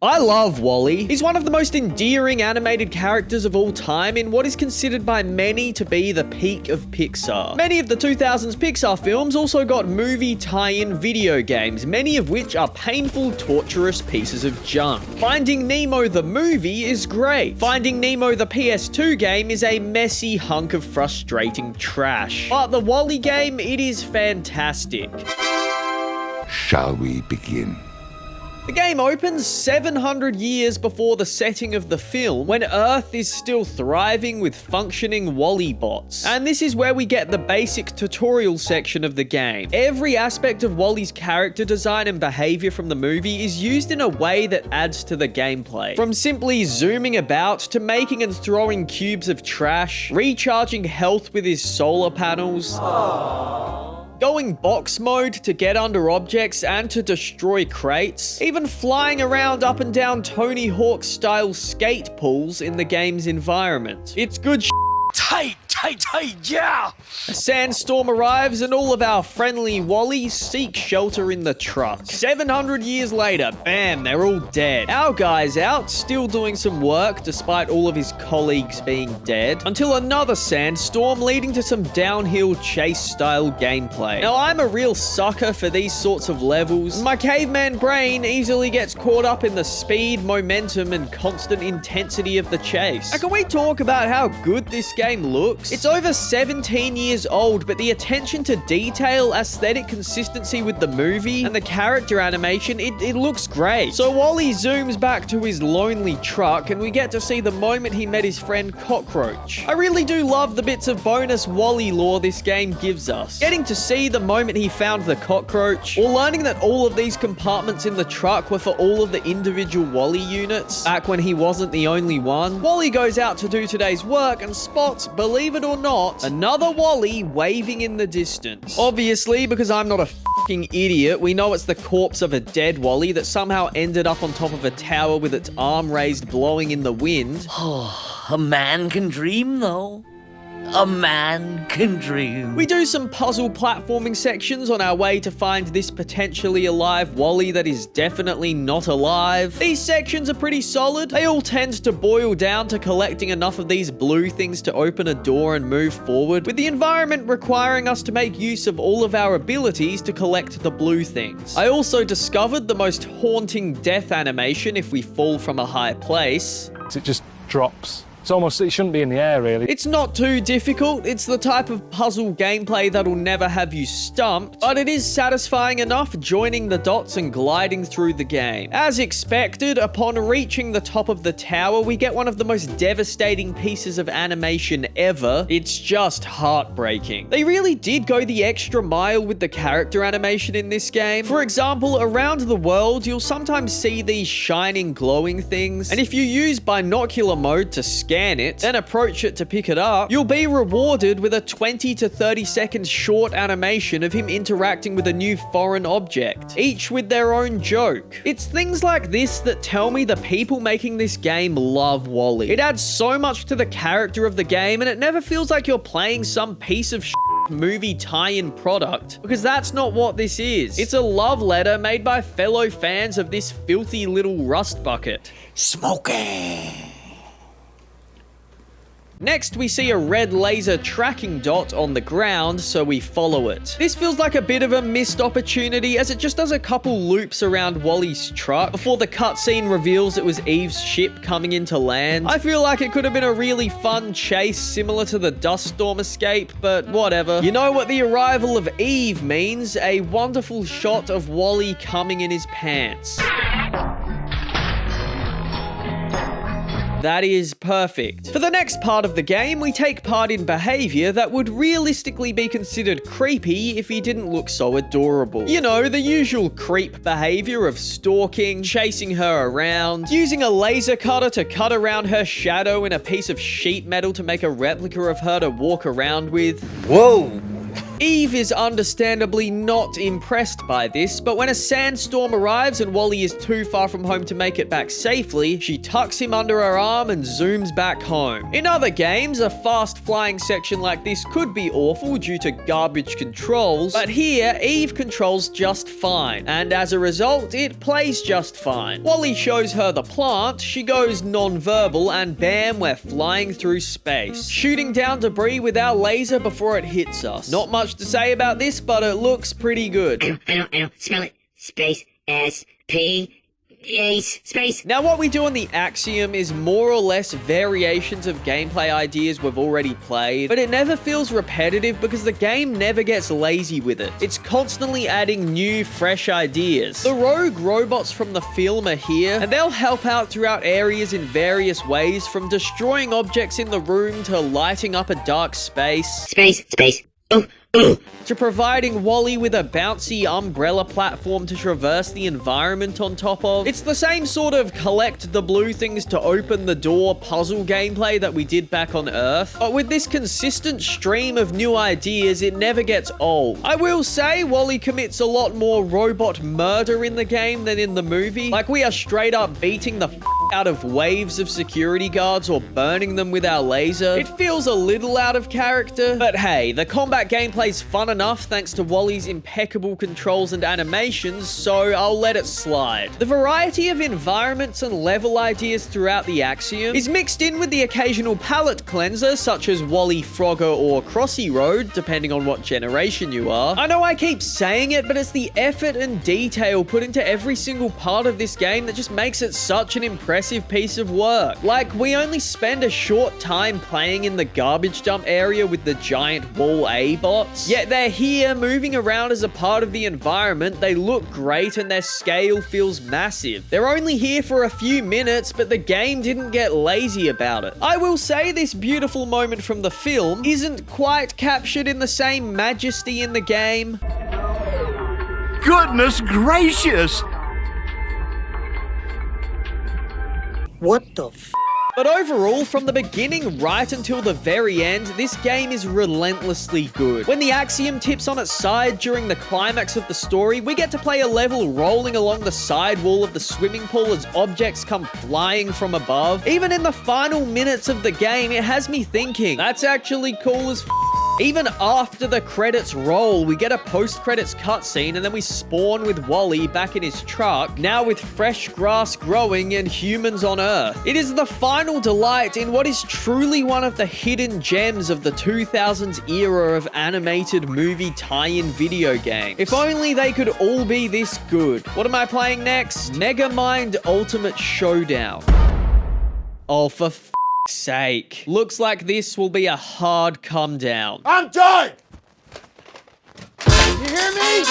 I love Wall-E. He's one of the most endearing animated characters of all time in what is considered by many to be the peak of Pixar. Many of the 2000s Pixar films also got movie tie-in video games, many of which are painful, torturous pieces of junk. Finding Nemo the movie is great. Finding Nemo the PS2 game is a messy hunk of frustrating trash. But the Wall-E game, it is fantastic. Shall we begin? The game opens 700 years before the setting of the film, when Earth is still thriving with functioning Wall-E bots. And this is where we get the basic tutorial section of the game. Every aspect of Wall-E's character design and behavior from the movie is used in a way that adds to the gameplay. From simply zooming about, to making and throwing cubes of trash, recharging health with his solar panels, going box mode to get under objects and to destroy crates, even flying around up and down Tony Hawk style skate pools in the game's environment. It's good Tight, yeah! A sandstorm arrives and all of our friendly Wall-E's seek shelter in the truck. 700 years later, bam, they're all dead. Our guy's out, still doing some work despite all of his colleagues being dead, until another sandstorm leading to some downhill chase-style gameplay. Now, I'm a real sucker for these sorts of levels. My caveman brain easily gets caught up in the speed, momentum, and constant intensity of the chase. Now, can we talk about how good this game looks? It's over 17 years old, but the attention to detail, aesthetic consistency with the movie, and the character animation, it looks great. So Wall-E zooms back to his lonely truck, and we get to see the moment he met his friend Cockroach. I really do love the bits of bonus Wall-E lore this game gives us. Getting to see the moment he found the cockroach, or learning that all of these compartments in the truck were for all of the individual Wall-E units, back when he wasn't the only one. Wall-E goes out to do today's work and spots, believe it or not, another Wall-E waving in the distance. Obviously, because I'm not a fucking idiot, we know it's the corpse of a dead Wall-E that somehow ended up on top of a tower with its arm raised, blowing in the wind. Oh, a man can dream, though. A man can dream. We do some puzzle platforming sections on our way to find this potentially alive Wall-E that is definitely not alive. These sections are pretty solid. They all tend to boil down to collecting enough of these blue things to open a door and move forward, with the environment requiring us to make use of all of our abilities to collect the blue things. I also discovered the most haunting death animation if we fall from a high place. It just drops. It shouldn't be in the air, really. It's not too difficult. It's the type of puzzle gameplay that'll never have you stumped, but it is satisfying enough joining the dots and gliding through the game. As expected, upon reaching the top of the tower, we get one of the most devastating pieces of animation ever. It's just heartbreaking. They really did go the extra mile with the character animation in this game. For example, around the world, you'll sometimes see these shining, glowing things, and if you use binocular mode to scan it, then approach it to pick it up, you'll be rewarded with a 20 to 30 second short animation of him interacting with a new foreign object, each with their own joke. It's things like this that tell me the people making this game love Wall-E. It adds so much to the character of the game, and it never feels like you're playing some piece of movie tie-in product, because that's not what this is. It's a love letter made by fellow fans of this filthy little rust bucket. Smoking. Next, we see a red laser tracking dot on the ground, so we follow it. This feels like a bit of a missed opportunity, as it just does a couple loops around Wall-E's truck before the cutscene reveals it was Eve's ship coming into land. I feel like it could have been a really fun chase similar to the dust storm escape, but whatever. You know what the arrival of Eve means? A wonderful shot of Wall-E coming in his pants. That is perfect. For the next part of the game, we take part in behavior that would realistically be considered creepy if he didn't look so adorable. You know, the usual creep behavior of stalking, chasing her around, using a laser cutter to cut around her shadow in a piece of sheet metal to make a replica of her to walk around with. Whoa! Eve is understandably not impressed by this, but when a sandstorm arrives and Wally is too far from home to make it back safely, she tucks him under her arm and zooms back home. In other games, a fast flying section like this could be awful due to garbage controls, but here, Eve controls just fine, and as a result, it plays just fine. Wally shows her the plant, she goes non-verbal, and bam, we're flying through space, shooting down debris with our laser before it hits us. Not much to say about this, but it looks pretty good. I don't smell it. Space, S-P... Ace, space. Now what we do on the Axiom is more or less variations of gameplay ideas we've already played, but it never feels repetitive because the game never gets lazy with it. It's constantly adding new, fresh ideas. The rogue robots from the film are here, and they'll help out throughout areas in various ways, from destroying objects in the room to lighting up a dark space. Space, space. Oh, oh. To providing Wally with a bouncy umbrella platform to traverse the environment on top of. It's the same sort of collect the blue things to open the door puzzle gameplay that we did back on Earth, but with this consistent stream of new ideas, it never gets old. I will say, Wally commits a lot more robot murder in the game than in the movie. Like, we are straight up beating the out of waves of security guards or burning them with our laser. It feels a little out of character, but hey, the combat gameplay's fun enough thanks to Wally's impeccable controls and animations, so I'll let it slide. The variety of environments and level ideas throughout the Axiom is mixed in with the occasional palette cleanser, such as Wally Frogger or Crossy Road, depending on what generation you are. I know I keep saying it, but it's the effort and detail put into every single part of this game that just makes it such an impressive piece of work. Like, we only spend a short time playing in the garbage dump area with the giant wall A-bots, yet they're here moving around as a part of the environment. They look great and their scale feels massive. They're only here for a few minutes, but the game didn't get lazy about it. I will say this beautiful moment from the film isn't quite captured in the same majesty in the game. Goodness gracious! What the f? But overall, from the beginning right until the very end, this game is relentlessly good. When the Axiom tips on its side during the climax of the story, we get to play a level rolling along the side wall of the swimming pool as objects come flying from above. Even in the final minutes of the game, it has me thinking, that's actually cool as f. Even after the credits roll, we get a post-credits cutscene and then we spawn with Wally back in his truck, now with fresh grass growing and humans on Earth. It is the final delight in what is truly one of the hidden gems of the 2000s era of animated movie tie-in video games. If only they could all be this good. What am I playing next? Megamind Ultimate Showdown. Oh, for sake. Looks like this will be a hard come down. I'm done! You hear me?